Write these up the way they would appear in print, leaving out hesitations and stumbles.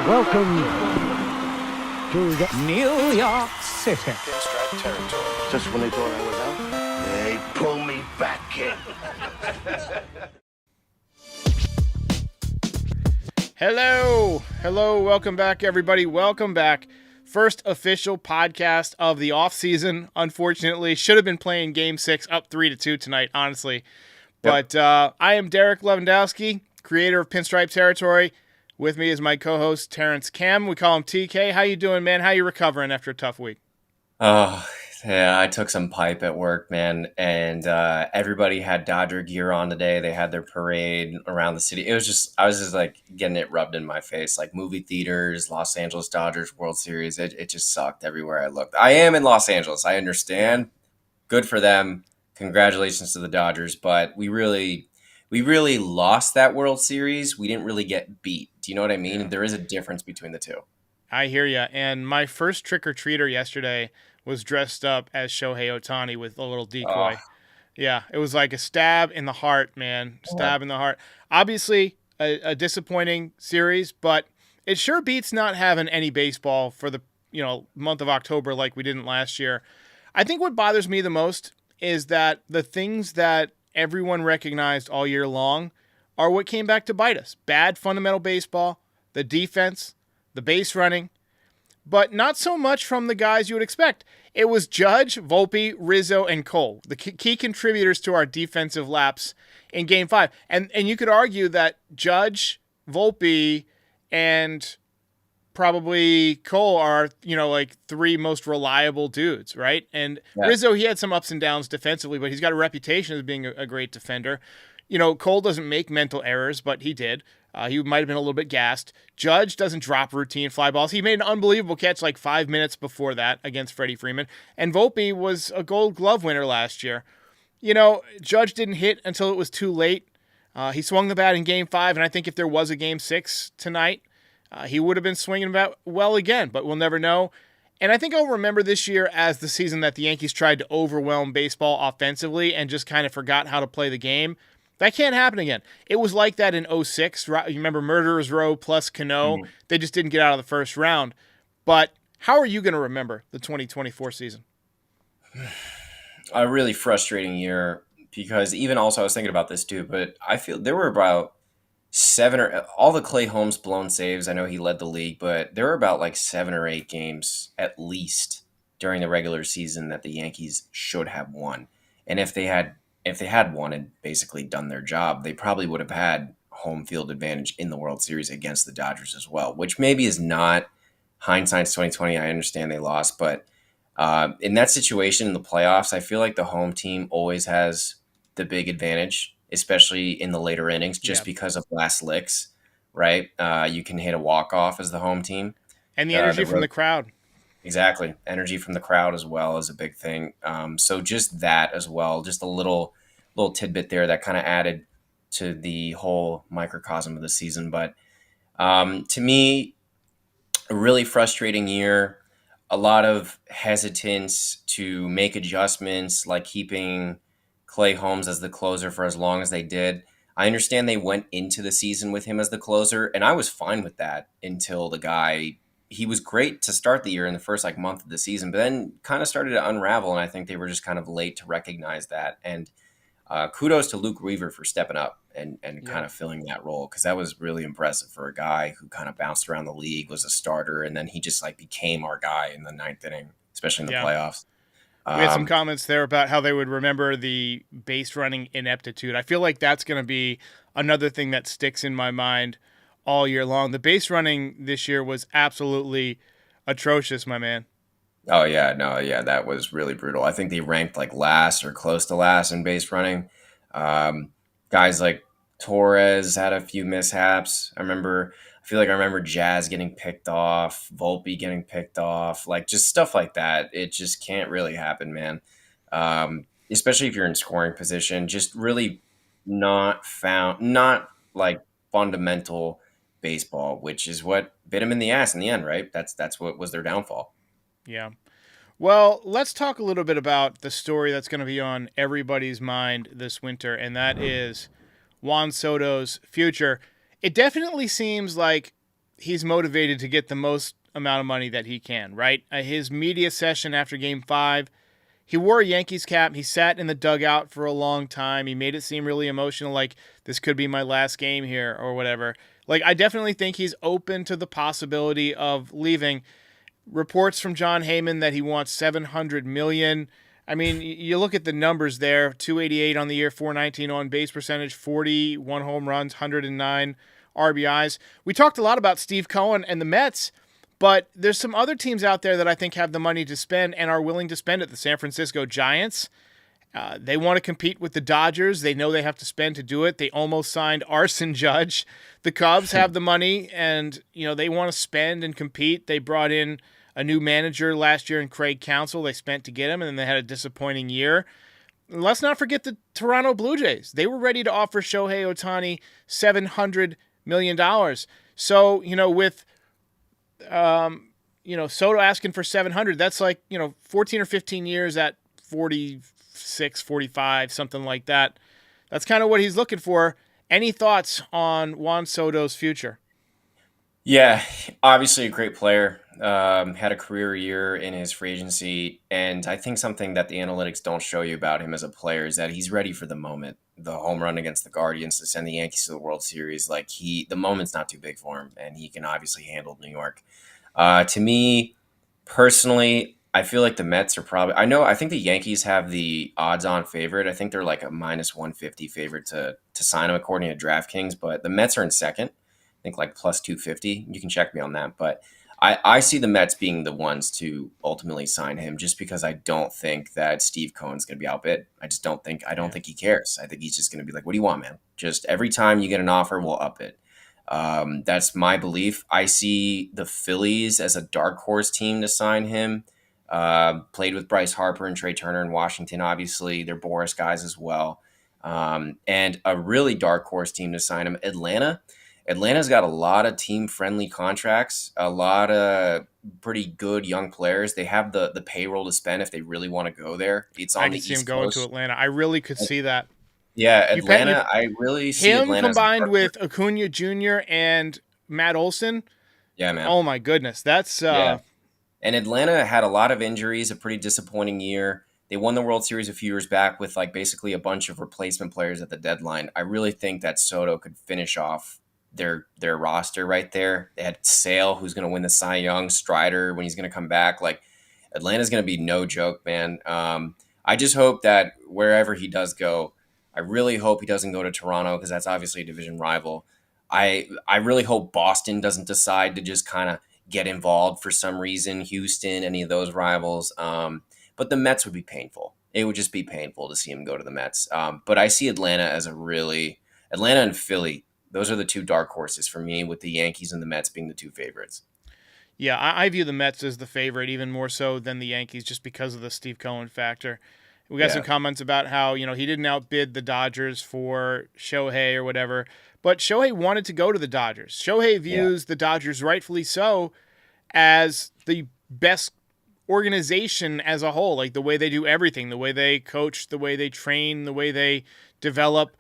Welcome to the New York City. Pinstripe Territory. Just when they thought I was out, they pull me back in. Hello, welcome back, everybody. Welcome back. First official podcast of the offseason. Unfortunately, should have been playing Game 6 up 3-2 tonight, honestly. But I am Derek Levandowski, creator of Pinstripe Territory. With me is my co-host, Terrence Cam. We call him TK. How you doing, man? How you recovering after a tough week? Oh, yeah, I took some pipe at work, man, and everybody had Dodger gear on today. They had their parade around the city. I was just like getting it rubbed in my face, like movie theaters, Los Angeles Dodgers World Series. It just sucked everywhere I looked. I am in Los Angeles. I understand. Good for them. Congratulations to the Dodgers, but we really lost that World Series. We didn't really get beat. Do you know what I mean? Yeah. There is a difference between the two. I hear you. And my first trick-or-treater yesterday was dressed up as Shohei Ohtani with a little decoy. Yeah, it was like a stab in the heart, man. Stab in the heart. Obviously, a disappointing series, but it sure beats not having any baseball for the month of October like we didn't last year. I think what bothers me the most is that the things that everyone recognized all year long are what came back to bite us. Bad fundamental baseball, the defense, the base running, but not so much from the guys you would expect. It was Judge, Volpe, Rizzo, and Cole, the key contributors to our defensive lapse in Game 5. And you could argue that Judge, Volpe, and probably Cole are, like three most reliable dudes, right? And yeah. Rizzo, he had some ups and downs defensively, but he's got a reputation as being a great defender. Cole doesn't make mental errors, but he did. He might have been a little bit gassed. Judge doesn't drop routine fly balls. He made an unbelievable catch like 5 minutes before that against Freddie Freeman. And Volpe was a Gold Glove winner last year. Judge didn't hit until it was too late. He swung the bat in Game 5, and I think if there was a Game 6 tonight, he would have been swinging about well again, but we'll never know. And I think I'll remember this year as the season that the Yankees tried to overwhelm baseball offensively and just kind of forgot how to play the game. That can't happen again. It was like that in 2006. You remember Murderers Row plus Cano? Mm-hmm. They just didn't get out of the first round. But how are you going to remember the 2024 season? A really frustrating year because even also I was thinking about this too, but I feel there were about all the Clay Holmes blown saves. I know he led the league, but there were about like 7 or 8 games at least during the regular season that the Yankees should have won. And if they had won and basically done their job, they probably would have had home field advantage in the World Series against the Dodgers as well, which maybe is not hindsight's 2020. I understand they lost, but in that situation in the playoffs, I feel like the home team always has the big advantage, especially in the later innings, just because of last licks, right? You can hit a walk-off as the home team. And the energy from the crowd. Exactly. Energy from the crowd as well is a big thing. So just that as well, just a little tidbit there that kind of added to the whole microcosm of the season. But to me, a really frustrating year, a lot of hesitance to make adjustments, like keeping Clay Holmes as the closer for as long as they did. I understand they went into the season with him as the closer, and I was fine with that until he was great to start the year in the first month of the season, but then kind of started to unravel, and I think they were just kind of late to recognize that. And kudos to Luke Weaver for stepping up and kind of filling that role, because that was really impressive for a guy who kind of bounced around the league, was a starter, and then he just became our guy in the 9th inning, especially in the playoffs. We had some comments there about how they would remember the base running ineptitude. I feel like that's going to be another thing that sticks in my mind all year long. The base running this year was absolutely atrocious, my man. Oh, yeah. No, yeah, that was really brutal. I think they ranked last or close to last in base running. Guys like Torres had a few mishaps. I remember Jazz getting picked off, Volpe getting picked off, just stuff like that. It just can't really happen, man. Especially if you're in scoring position, just really not fundamental baseball, which is what bit him in the ass in the end, right? That's what was their downfall. Yeah. Well, let's talk a little bit about the story that's going to be on everybody's mind this winter, and that is Juan Soto's future. It definitely seems like he's motivated to get the most amount of money that he can, right? His media session after Game 5, he wore a Yankees cap. He sat in the dugout for a long time. He made it seem really emotional, like this could be my last game here or whatever. Like, I definitely think he's open to the possibility of leaving. Reports from John Heyman that he wants $700 million. I mean, you look at the numbers there, 288 on the year, 419 on base percentage, 41 home runs, 109 RBIs. We talked a lot about Steve Cohen and the Mets, but there's some other teams out there that I think have the money to spend and are willing to spend it. The San Francisco Giants, they want to compete with the Dodgers. They know they have to spend to do it. They almost signed Arson Judge. The Cubs have the money, and they want to spend and compete. They brought in a new manager last year in Craig Counsell. They spent to get him, and then they had a disappointing year. Let's not forget the Toronto Blue Jays. They were ready to offer Shohei Ohtani $700 million. So, with Soto asking for 700, that's like, 14 or 15 years at 46, 45, something like that. That's kind of what he's looking for. Any thoughts on Juan Soto's future? Yeah, obviously a great player. Had a career year in his free agency, and I think something that the analytics don't show you about him as a player is that he's ready for the moment. The home run against the Guardians to send the Yankees to the World Series, the moment's not too big for him, and he can obviously handle New York. To me, personally, I feel like the Mets are I think the Yankees have the odds-on favorite. I think they're like a minus 150 favorite to sign him according to DraftKings, but the Mets are in second. I think like plus 250. You can check me on that, but I see the Mets being the ones to ultimately sign him just because I don't think that Steve Cohen's going to be outbid. I don't think he cares. I think he's just going to be like, what do you want, man? Just every time you get an offer, we'll up it. That's my belief. I see the Phillies as a dark horse team to sign him. Played with Bryce Harper and Trey Turner in Washington, obviously. They're Boris guys as well. And a really dark horse team to sign him, Atlanta. Atlanta's got a lot of team-friendly contracts, a lot of pretty good young players. They have the payroll to spend if they really want to go there. It's on the East Coast. I can see him going to Atlanta. I really could see that. Yeah, Atlanta, I really see him Atlanta combined with Acuna Jr. and Matt Olson. Yeah, man. Oh, my goodness. That's yeah. And Atlanta had a lot of injuries, a pretty disappointing year. They won the World Series a few years back with basically a bunch of replacement players at the deadline. I really think that Soto could finish off their roster right there. They had Sale, who's going to win the Cy Young, Strider when he's going to come back. Atlanta's going to be no joke, man. I just hope that wherever he does go, I really hope he doesn't go to Toronto because that's obviously a division rival. I really hope Boston doesn't decide to just kind of get involved for some reason, Houston, any of those rivals. But the Mets would be painful. It would just be painful to see him go to the Mets. But I see Atlanta as Atlanta and Philly. Those are the two dark horses for me, with the Yankees and the Mets being the two favorites. Yeah, I view the Mets as the favorite, even more so than the Yankees, just because of the Steve Cohen factor. We got some comments about how, he didn't outbid the Dodgers for Shohei or whatever, but Shohei wanted to go to the Dodgers. Shohei views the Dodgers, rightfully so, as the best organization as a whole, like the way they do everything, the way they coach, the way they train, the way they develop.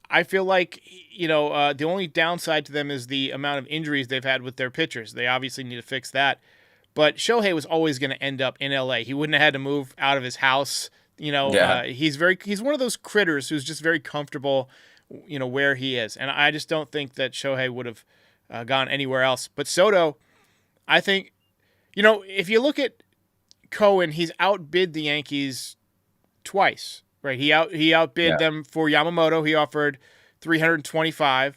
I feel like, the only downside to them is the amount of injuries they've had with their pitchers. They obviously need to fix that. But Shohei was always going to end up in LA. He wouldn't have had to move out of his house. He's one of those critters who's just very comfortable, where he is. And I just don't think that Shohei would have gone anywhere else. But Soto, I think, if you look at Cohen, he's outbid the Yankees twice. Right, he outbid them for Yamamoto. He offered $325,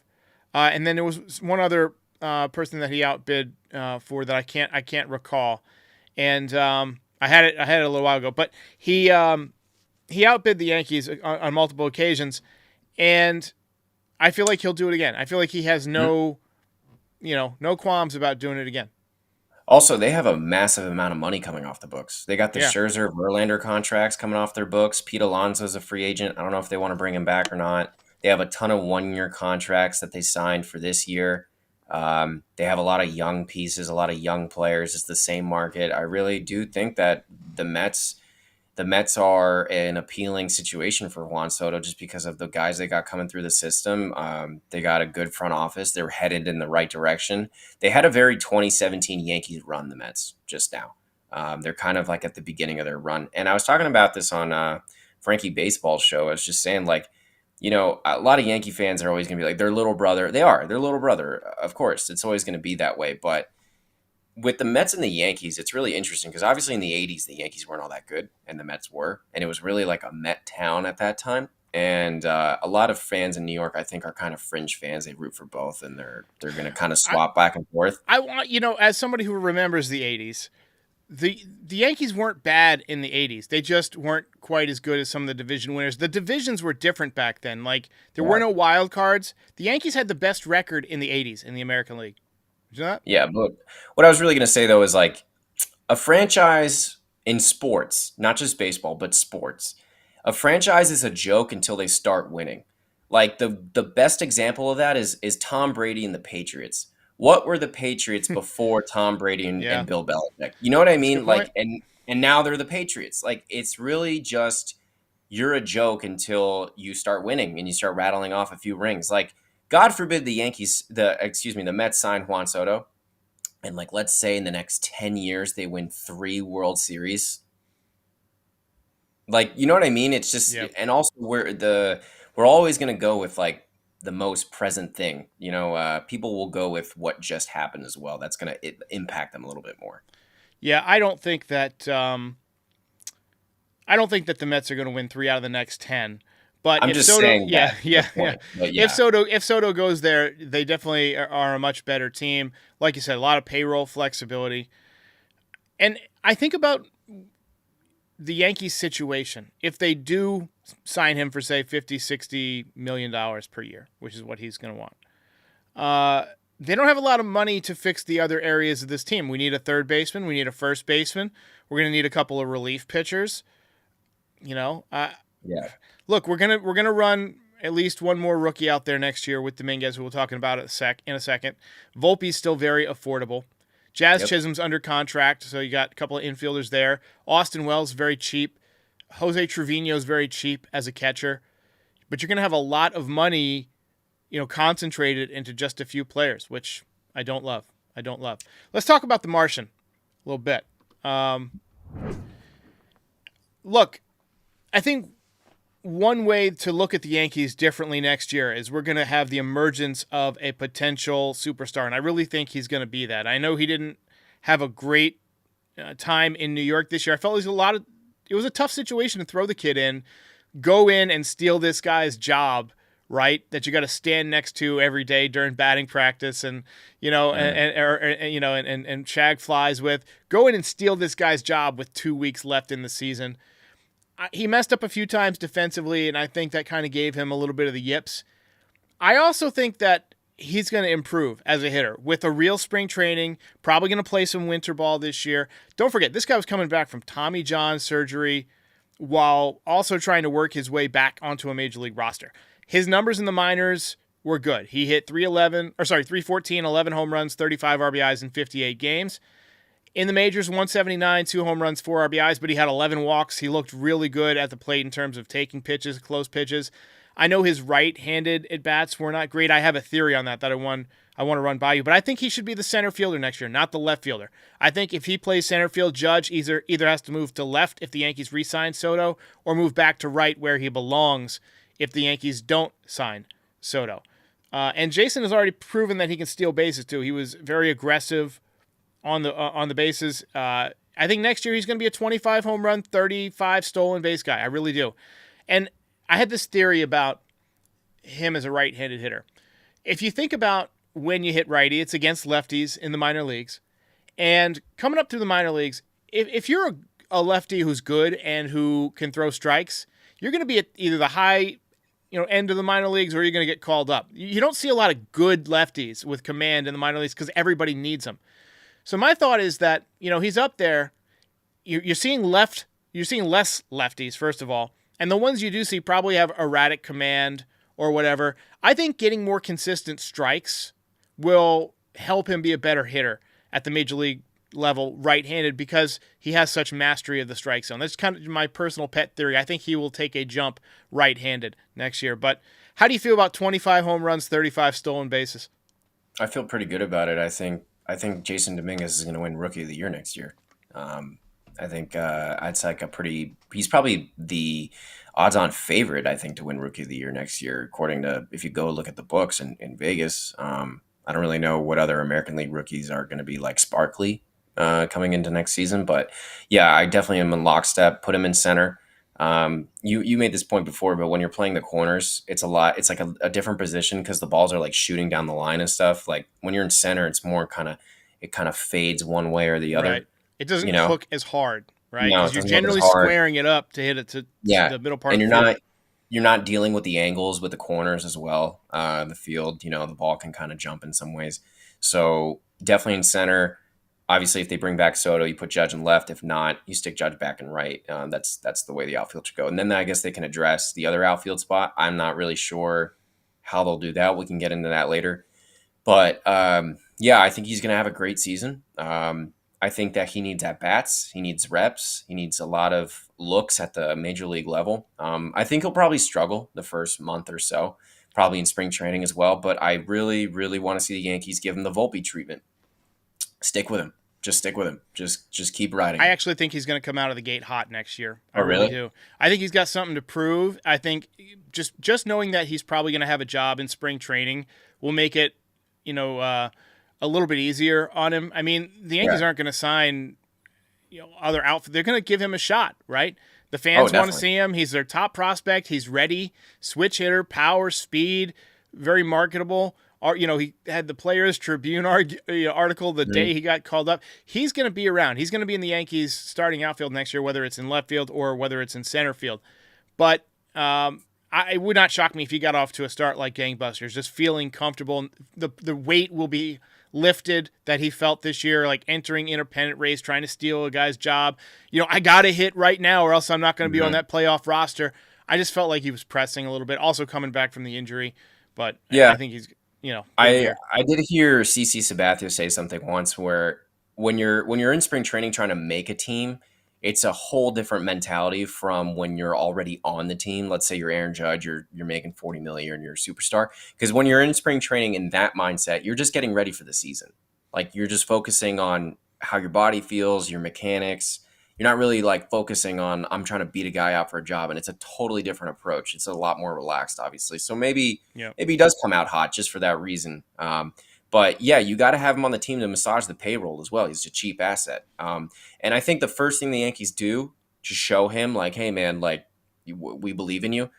and then there was one other person that he outbid for that I can't recall, and I had it a little while ago. But he outbid the Yankees on multiple occasions, and I feel like he'll do it again. I feel like he has no qualms about doing it again. Also, they have a massive amount of money coming off the books. They got the Scherzer, Verlander contracts coming off their books. Pete Alonso's a free agent. I don't know if they want to bring him back or not. They have a ton of one-year contracts that they signed for this year. They have a lot of young pieces, a lot of young players. It's the same market. I really do think that the Mets the Mets are an appealing situation for Juan Soto just because of the guys they got coming through the system. They got a good front office. They're headed in the right direction. They had a very 2017 Yankees run, the Mets, just now. They're kind of like at the beginning of their run. And I was talking about this on Frankie Baseball's show. I was just saying, like, a lot of Yankee fans are always going to be like, their little brother. They are their little brother. Of course, it's always going to be that way. But with the Mets and the Yankees, it's really interesting because obviously in the 80s, the Yankees weren't all that good and the Mets were. And it was really like a Met town at that time. And a lot of fans in New York, I think, are kind of fringe fans. They root for both, and they're going to kind of swap back and forth. I want, as somebody who remembers the 80s, the Yankees weren't bad in the 80s. They just weren't quite as good as some of the division winners. The divisions were different back then. Like, there were no wild cards. The Yankees had the best record in the 80s in the American League. Did you know that? Yeah, but what I was really going to say, though, is like a franchise in sports, not just baseball, but sports. A franchise is a joke until they start winning. Like the best example of that is Tom Brady and the Patriots. What were the Patriots before Tom Brady and Bill Belichick? You know what I mean? Like, and now they're the Patriots. Like, it's really just you're a joke until you start winning and you start rattling off a few rings. Like, God forbid the Mets sign Juan Soto, and like, let's say in the next 10 years they win 3 World Series. Like, you know what I mean? It's just, and also we're always going to go with like the most present thing. People will go with what just happened as well. That's going to impact them a little bit more. Yeah, I don't think that the Mets are going to win 3 out of the next 10. But I'm if just Soto, saying, yeah. But yeah. If Soto goes there, they definitely are a much better team. Like you said, a lot of payroll flexibility, and I think about the Yankees situation. If they do sign him for say $50-60 million per year, which is what he's going to want, they don't have a lot of money to fix the other areas of this team. We need a third baseman. We need a first baseman. We're going to need a couple of relief pitchers. Look, we're gonna run at least one more rookie out there next year with Dominguez, who we'll talking about in a second. Volpe's still very affordable. Jazz Chisholm's under contract, so you got a couple of infielders there. Austin Wells very cheap. Jose Trevino's very cheap as a catcher, but you're gonna have a lot of money, concentrated into just a few players, which I don't love. Let's talk about the Martian a little bit. Look, I think one way to look at the Yankees differently next year is we're going to have the emergence of a potential superstar, and I really think he's going to be that. I know he didn't have a great time in New York this year. I felt it was a tough situation to throw the kid in, go in and steal this guy's job, right? That you got to stand next to every day during batting practice, and and shag flies with. Go in and steal this guy's job with 2 weeks left in the season. He messed up a few times defensively, and I think that kind of gave him a little bit of the yips. I also think that he's going to improve as a hitter with a real spring training, probably going to play some winter ball this year. Don't forget, this guy was coming back from Tommy John surgery while also trying to work his way back onto a major league roster. His numbers in the minors were good. He hit 314, 11 home runs, 35 RBIs in 58 games. In the majors, 179, 2 home runs, 4 RBIs, but he had 11 walks. He looked really good at the plate in terms of taking pitches, close pitches. I know his right-handed at-bats were not great. I have a theory on that I want to run by you, but I think he should be the center fielder next year, not the left fielder. I think if he plays center field, Judge either has to move to left if the Yankees re-sign Soto, or move back to right where he belongs if the Yankees don't sign Soto. And Jasson has already proven that he can steal bases too. He was very aggressive on the bases. I think next year he's going to be a 25 home run, 35 stolen base guy. I really do. And I had this theory about him as a right-handed hitter. If you think about when you hit righty, it's against lefties in the minor leagues. And coming up through the minor leagues, if you're a lefty who's good and who can throw strikes, you're going to be at either the high end of the minor leagues, or you're going to get called up. You don't see a lot of good lefties with command in the minor leagues because everybody needs them. So my thought is that, he's up there. You're seeing less lefties, first of all. And the ones you do see probably have erratic command or whatever. I think getting more consistent strikes will help him be a better hitter at the major league level right-handed because he has such mastery of the strike zone. That's kind of my personal pet theory. I think he will take a jump right-handed next year. But how do you feel about 25 home runs, 35 stolen bases? I feel pretty good about it. I think Jasson Dominguez is going to win Rookie of the Year next year. I think it's like he's probably the odds-on favorite, I think, to win Rookie of the Year next year, according to, if you go look at the books in Vegas. I don't really know what other American League rookies are going to be like sparkly coming into next season, but yeah, I definitely am in lockstep. Put him in center. You made this point before, but when you're playing the corners, it's like a different position because the balls are like shooting down the line and stuff. Like when you're in center, it's more it kind of fades one way or the other. Right. It doesn't hook as hard, right? No, Because you're generally squaring it up to hit it to the middle part of the field. You're not dealing with the angles with the corners as well. The field, the ball can kind of jump in some ways. So definitely in center. Obviously, if they bring back Soto, you put Judge in left. If not, you stick Judge back and right. That's the way the outfield should go. And then I guess they can address the other outfield spot. I'm not really sure how they'll do that. We can get into that later. But yeah, I think he's going to have a great season. I think that he needs at-bats. He needs reps. He needs a lot of looks at the major league level. I think he'll probably struggle the first month or so, probably in spring training as well. But I really, really want to see the Yankees give him the Volpe treatment. Stick with him. Just stick with him. Just keep riding. I actually think he's going to come out of the gate hot next year. I really do. I think he's got something to prove. I think just knowing that he's probably going to have a job in spring training will make it, a little bit easier on him. I mean, the Yankees aren't going to sign, other outfit. They're going to give him a shot, right? The fans want to see him. He's their top prospect. He's ready. Switch hitter, power, speed, very marketable. He had the Players Tribune article the day he got called up. He's going to be around. He's going to be in the Yankees starting outfield next year, whether it's in left field or whether it's in center field. But it would not shock me if he got off to a start like gangbusters, just feeling comfortable. The weight will be lifted that he felt this year, like entering independent race, trying to steal a guy's job. I got to hit right now or else I'm not going to be on that playoff roster. I just felt like he was pressing a little bit, also coming back from the injury. But yeah, I think he's, I did hear CC Sabathia say something once where when you're in spring training trying to make a team, it's a whole different mentality from when you're already on the team. Let's say you're Aaron Judge, you're making $40 million and you're a superstar. Because when you're in spring training in that mindset, you're just getting ready for the season. Like you're just focusing on how your body feels, your mechanics. You're not really like focusing on I'm trying to beat a guy out for a job, and it's a totally different approach. It's a lot more relaxed, obviously. So maybe he does come out hot just for that reason. But yeah, you got to have him on the team to massage the payroll as well. He's a cheap asset. And I think the first thing the Yankees do to show him, like, hey man, like we believe in you,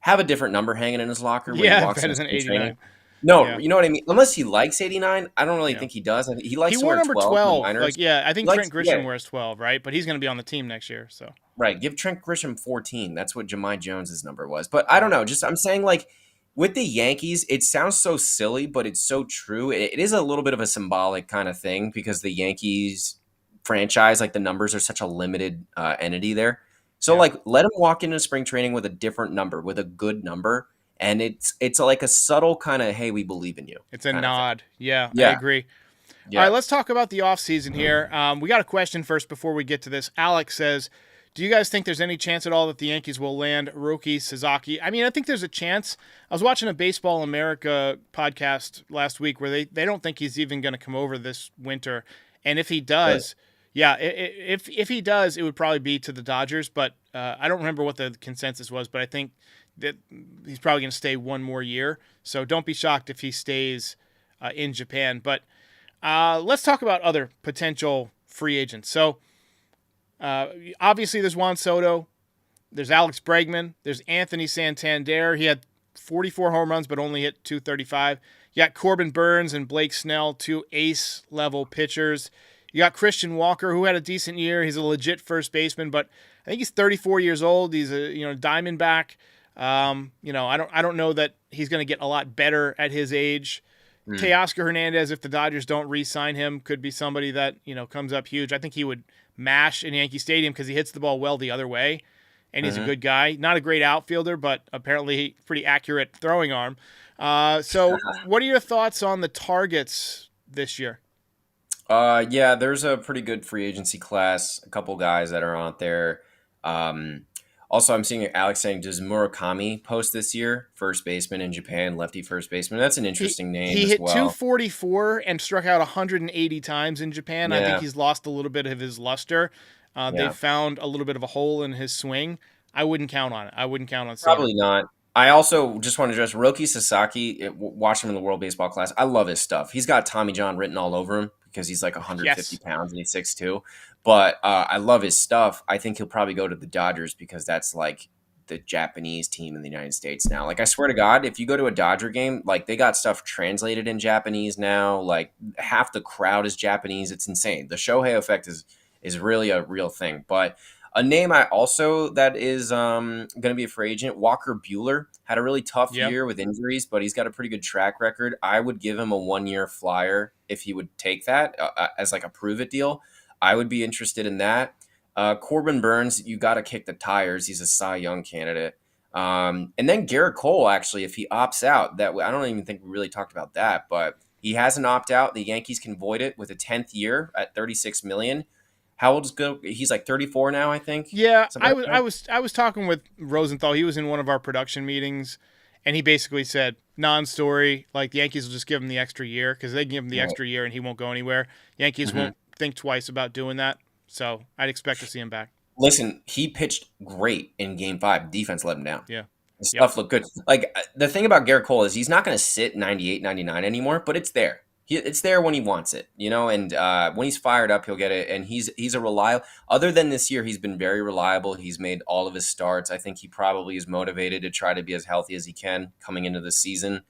have a different number hanging in his locker when he walks better than 89. No, you know what I mean? Unless he likes 89, I don't really think he does. He likes he to wore wear number 12. I think Trent Grisham wears 12, right? But he's going to be on the team next year, so. Right, give Trent Grisham 14. That's what Jahmai Jones's number was. But I don't know, I'm saying like with the Yankees, it sounds so silly, but it's so true. It is a little bit of a symbolic kind of thing because the Yankees franchise, like the numbers are such a limited entity there. So like let him walk into spring training with a different number, with a good number. And it's like a subtle kind of, hey, we believe in you. It's a nod. Yeah, I agree. Yeah. All right, let's talk about the offseason here. We got a question first before we get to this. Alex says, do you guys think there's any chance at all that the Yankees will land Roki Sasaki? I mean, I think there's a chance. I was watching a Baseball America podcast last week where they don't think he's even going to come over this winter. And if he does, if he does, it would probably be to the Dodgers. But I don't remember what the consensus was, but I think that he's probably going to stay one more year. So don't be shocked if he stays in Japan. But let's talk about other potential free agents. So obviously there's Juan Soto. There's Alex Bregman. There's Anthony Santander. He had 44 home runs but only hit 235. You got Corbin Burns and Blake Snell, two ace-level pitchers. You got Christian Walker, who had a decent year. He's a legit first baseman, but I think he's 34 years old. He's a Diamondback. I don't know that he's going to get a lot better at his age. Teoscar Hernandez, if the Dodgers don't re-sign him, could be somebody that comes up huge. I think he would mash in Yankee Stadium because he hits the ball well the other way, and he's a good guy. Not a great outfielder, but apparently pretty accurate throwing arm. So what are your thoughts on the targets this year? Yeah, there's a pretty good free agency class. A couple guys that are out there. Um, Also, I'm seeing Alex saying, does Murakami post this year? First baseman in Japan, lefty first baseman. That's an He interesting name he as hit well. 244 and struck out 180 times in Japan. I think Yeah, he's lost a little bit of his luster. They've yeah, found a little bit of a hole in his swing. I wouldn't count on it. I wouldn't count on seeing him. probably not. I also just want to address Roki Sasaki. Watch him in the World Baseball Class. I love his stuff. He's got Tommy John written all over him because he's like 150 Yes. pounds and he's 6'2". But I love his stuff. I think he'll probably go to the Dodgers because that's like the Japanese team in the United States now. Like I swear to God, if you go to a Dodger game, like they got stuff translated in Japanese now. Like half the crowd is Japanese. It's insane. The Shohei effect is really a real thing. But a name I also that is going to be a free agent, Walker Bueller, had a really tough Yep. year with injuries, but he's got a pretty good track record. I would give him a 1-year flyer if he would take that as like a prove it deal. I would be interested in that. Corbin Burns, you got to kick the tires. He's a Cy Young candidate. And then Garrett Cole, actually, if he opts out, that I don't even think we really talked about that, but he has an opt out. The Yankees can void it with a 10th year at $36 million. How old is Go? He's like 34 now, I think. Yeah, Something like that. I was talking with Rosenthal. He was in one of our production meetings, and he basically said non-story. Like the Yankees will just give him the extra year because they give him the Right. extra year and he won't go anywhere. Yankees Mhm. won't think twice about doing that. So I'd expect to see him back. Listen, he pitched great in Game 5. Defense let him down. Yeah. His Yep. stuff looked good. Like the thing about Garrett Cole is he's not going to sit 98, 99 anymore, but it's there. It's there when he wants it, and when he's fired up, he'll get it. And he's a reliable. Other than this year, he's been very reliable. He's made all of his starts. I think he probably is motivated to try to be as healthy as he can coming into the season.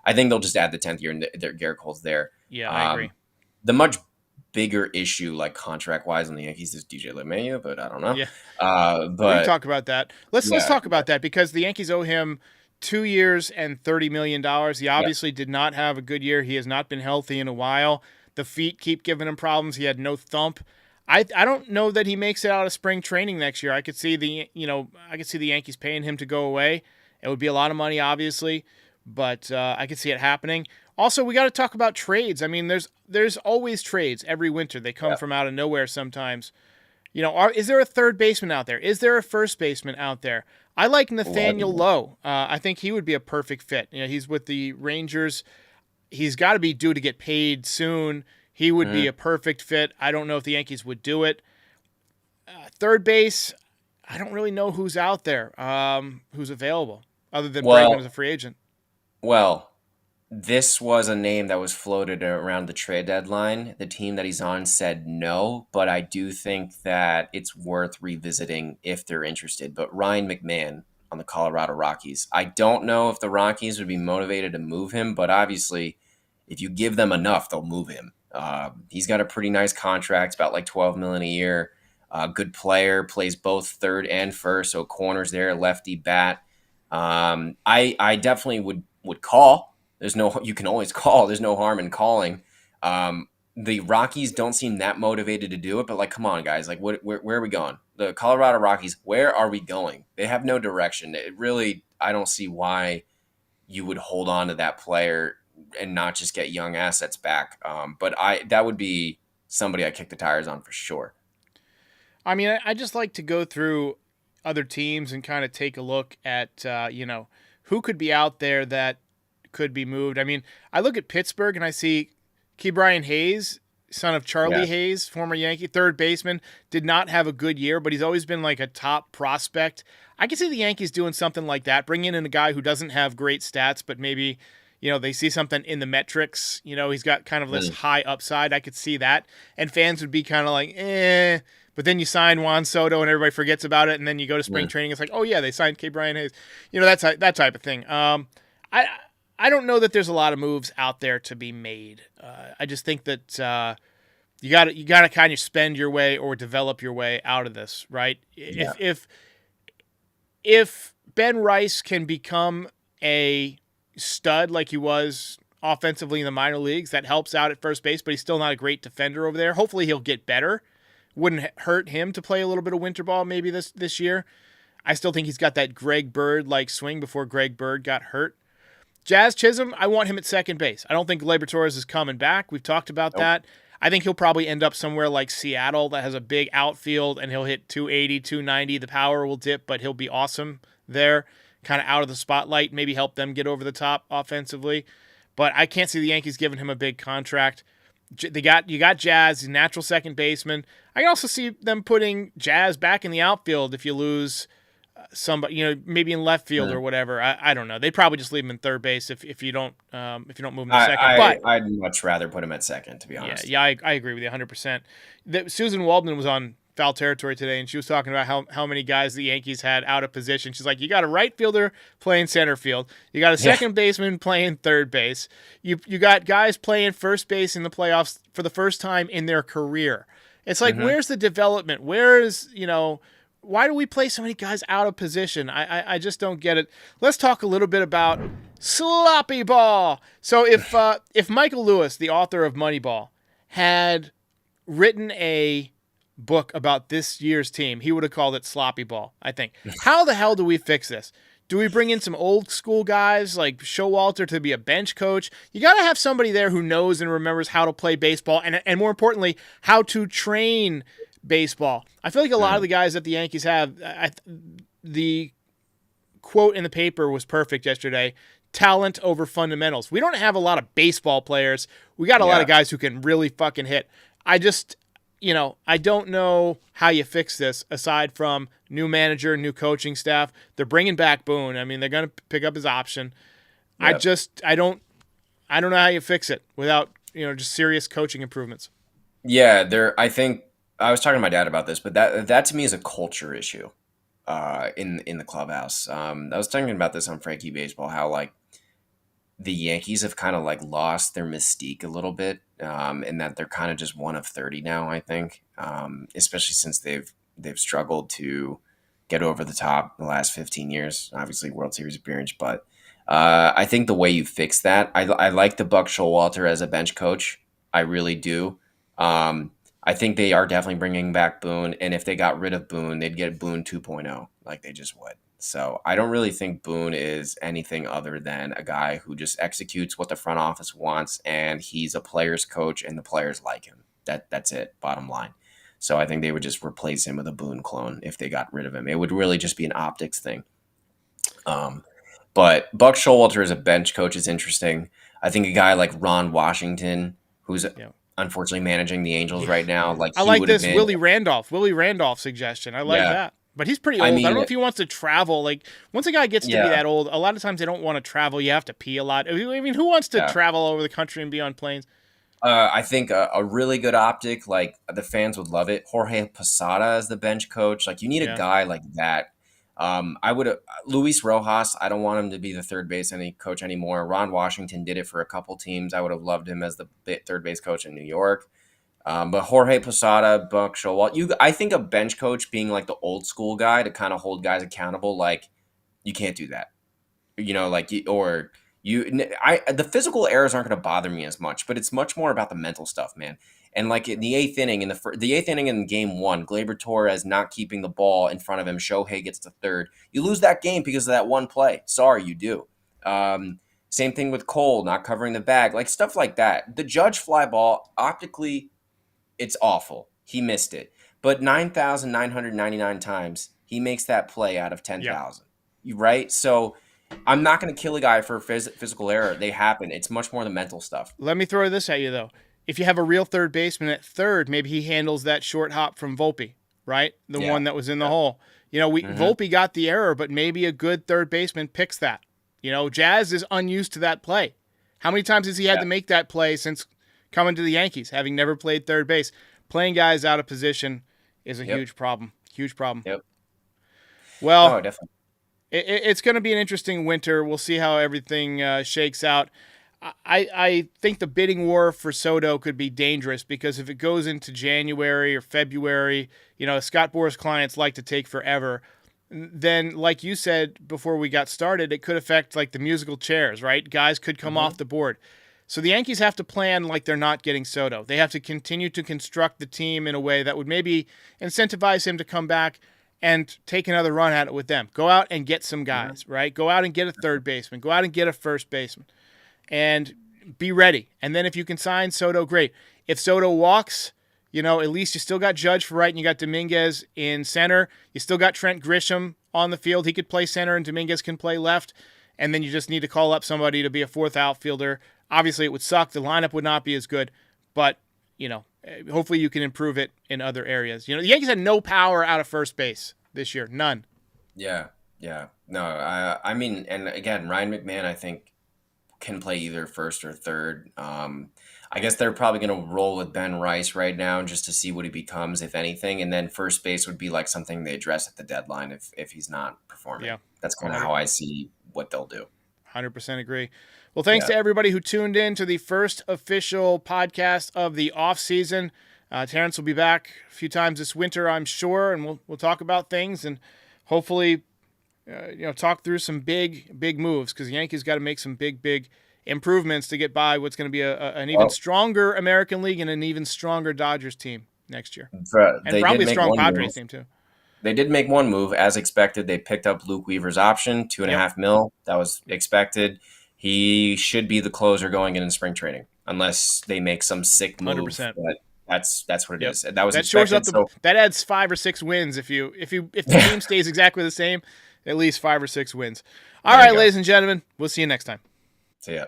I think they'll just add the 10th year, and Garrett Cole's there. Yeah, I agree. The much bigger issue, like contract wise, on the Yankees is DJ LeMahieu, but I don't know. Yeah. We can But talk about that. Let's yeah, talk about that because the Yankees owe him 2 years and $30 million. He yeah, obviously did not have a good year. He has not been healthy in a while. The feet keep giving him problems. He had no thump. I don't know that he makes it out of spring training next year. I could see the Yankees paying him to go away. It would be a lot of money, obviously, but I could see it happening. Also, we got to talk about trades. I mean, there's always trades every winter. They come yeah. from out of nowhere sometimes. Is there a third baseman out there? Is there a first baseman out there? I like Nathaniel Lowe. I think he would be a perfect fit. He's with the Rangers. He's got to be due to get paid soon. He would be a perfect fit. I don't know if the Yankees would do it. Third base, I don't really know who's out there, who's available, other than Bregman as a free agent. Well, this was a name that was floated around the trade deadline. The team that he's on said no, but I do think that it's worth revisiting if they're interested. But Ryan McMahon on the Colorado Rockies. I don't know if the Rockies would be motivated to move him, but obviously, if you give them enough, they'll move him. He's got a pretty nice contract, about like $12 million a year. Good player, plays both third and first, so corners there, lefty bat. I definitely would call. You can always call. There's no harm in calling. The Rockies don't seem that motivated to do it, but like, come on, guys, like, where are we going? The Colorado Rockies, where are we going? They have no direction. I don't see why you would hold on to that player and not just get young assets back. But that would be somebody I kick the tires on for sure. I mean, I just like to go through other teams and kind of take a look at, who could be out there that could be moved. I mean, I look at Pittsburgh and I see Ke'Bryan Hayes, son of Charlie Hayes, former Yankee, third baseman, did not have a good year, but he's always been like a top prospect. I can see the Yankees doing something like that, bringing in a guy who doesn't have great stats, but maybe, they see something in the metrics. He's got kind of this high upside. I could see that. And fans would be kind of like, eh. But then you sign Juan Soto and everybody forgets about it, and then you go to spring training. It's like, oh yeah, they signed Ke'Bryan Hayes. That type of thing. I don't know that there's a lot of moves out there to be made. I just think that you got to kind of spend your way or develop your way out of this, right? Yeah. If Ben Rice can become a stud like he was offensively in the minor leagues, that helps out at first base, but he's still not a great defender over there. Hopefully he'll get better. Wouldn't hurt him to play a little bit of winter ball maybe this year. I still think he's got that Greg Bird-like swing before Greg Bird got hurt. Jazz Chisholm, I want him at second base. I don't think Gleyber Torres is coming back. We've talked about that. I think he'll probably end up somewhere like Seattle that has a big outfield, and he'll hit 280, 290. The power will dip, but he'll be awesome there, kind of out of the spotlight, maybe help them get over the top offensively. But I can't see the Yankees giving him a big contract. You got Jazz, natural second baseman. I can also see them putting Jazz back in the outfield if you lose somebody, maybe in left field or whatever. I don't know. They'd probably just leave him in third base if you don't move him to second. But I'd much rather put him at second, to be honest. Yeah, I agree with you 100%. Susan Waldman was on Foul Territory today, and she was talking about how many guys the Yankees had out of position. She's like, you got a right fielder playing center field. You got a second baseman playing third base. You got guys playing first base in the playoffs for the first time in their career. It's like, where's the development? Why do we play so many guys out of position? I just don't get it. Let's talk a little bit about sloppy ball. So if Michael Lewis, the author of Moneyball, had written a book about this year's team, he would have called it sloppy ball, I think. How the hell do we fix this? Do we bring in some old school guys like Showalter to be a bench coach? You got to have somebody there who knows and remembers how to play baseball and more importantly, how to train baseball. I feel like a lot of the guys that the Yankees have, the quote in the paper was perfect yesterday, talent over fundamentals. We don't have a lot of baseball players. We got a lot of guys who can really fucking hit. I don't know how you fix this aside from new manager, new coaching staff. They're bringing back Boone. I mean, they're going to pick up his option. Yep. I don't know how you fix it without, just serious coaching improvements. Yeah, I think I was talking to my dad about this, but that to me is a culture issue in the clubhouse. I was talking about this on Frankie Baseball, how like the Yankees have kind of like lost their mystique a little bit, in that they're kind of just one of 30 now, I think, especially since they've struggled to get over the top the last 15 years, obviously World Series appearance. But I think the way you fix that, I like the Buck Showalter as a bench coach. I really do. I think they are definitely bringing back Boone, and if they got rid of Boone, they'd get Boone 2.0, like they just would. So I don't really think Boone is anything other than a guy who just executes what the front office wants, and he's a player's coach, and the players like him. That's it, bottom line. So I think they would just replace him with a Boone clone if they got rid of him. It would really just be an optics thing. But Buck Showalter as a bench coach is interesting. I think a guy like Ron Washington, who's unfortunately managing the Angels right now, I like this Willie Randolph suggestion. I like that. But he's pretty old. I don't know if he wants to travel. Like, once a guy gets to be that old, a lot of times they don't want to travel. You have to pee a lot. I mean, who wants to travel all over the country and be on planes? I think a really good optic, like the fans would love it. Jorge Posada as the bench coach. Like, you need a guy like that. Luis Rojas, I don't want him to be the third base coach anymore. Ron Washington did it for a couple teams. I would have loved him as the third base coach in New York. But Jorge Posada, Buck Showalter, I think a bench coach being like the old school guy to kind of hold guys accountable, like you can't do that, the physical errors aren't going to bother me as much, but it's much more about the mental stuff, man. And like in the eighth inning, in game one, Gleyber Torres not keeping the ball in front of him, Shohei gets to third. You lose that game because of that one play. Sorry, you do. Same thing with Cole not covering the bag, like stuff like that. The Judge fly ball, optically, it's awful. He missed it. But 9,999 times, he makes that play out of 10,000. Right? So I'm not going to kill a guy for physical error. They happen. It's much more the mental stuff. Let me throw this at you, though. If you have a real third baseman at third, maybe he handles that short hop from Volpe, right? The one that was in the hole. Volpe got the error, but maybe a good third baseman picks that. Jazz is unused to that play. How many times has he had to make that play since coming to the Yankees, having never played third base? Playing guys out of position is a huge problem. Huge problem. Yep. Well, definitely. It's going to be an interesting winter. We'll see how everything shakes out. I think the bidding war for Soto could be dangerous because if it goes into January or February, Scott Boras clients like to take forever. Then, like you said before we got started, it could affect like the musical chairs, right? Guys could come off the board. So the Yankees have to plan like they're not getting Soto. They have to continue to construct the team in a way that would maybe incentivize him to come back and take another run at it with them. Go out and get some guys, right? Go out and get a third baseman. Go out and get a first baseman. And be ready. And then if you can sign Soto, great. If Soto walks, at least you still got Judge for right, and you got Dominguez in center. You still got Trent Grisham on the field. He could play center, and Dominguez can play left. And then you just need to call up somebody to be a fourth outfielder. Obviously, it would suck. The lineup would not be as good. But, hopefully you can improve it in other areas. The Yankees had no power out of first base this year. None. Yeah. No, I mean, and again, Ryan McMahon, I think, can play either first or third. I guess they're probably going to roll with Ben Rice right now just to see what he becomes, if anything. And then first base would be like something they address at the deadline if he's not performing. Yeah. That's kind of how I see what they'll do. 100% agree. Well, thanks to everybody who tuned in to the first official podcast of the offseason. Terrence will be back a few times this winter, I'm sure, and we'll talk about things and hopefully talk through some big moves, because the Yankees got to make some big improvements to get by what's going to be an even stronger American League and an even stronger Dodgers team next year. And probably a strong Padres team too. They did make one move, as expected. They picked up Luke Weaver's option, $2.5 million. That was expected. He should be the closer going in spring training, unless they make some sick move. 100%. But that's what it is. That was expected. Shores up that adds 5 or 6 wins if the team stays exactly the same. At least 5 or 6 wins. All right, ladies and gentlemen, we'll see you next time. See ya.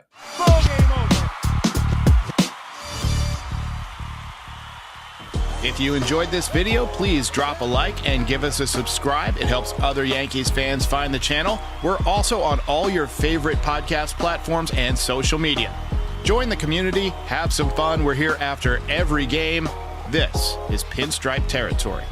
If you enjoyed this video, please drop a like and give us a subscribe. It helps other Yankees fans find the channel. We're also on all your favorite podcast platforms and social media. Join the community, have some fun. We're here after every game. This is Pinstripe Territory.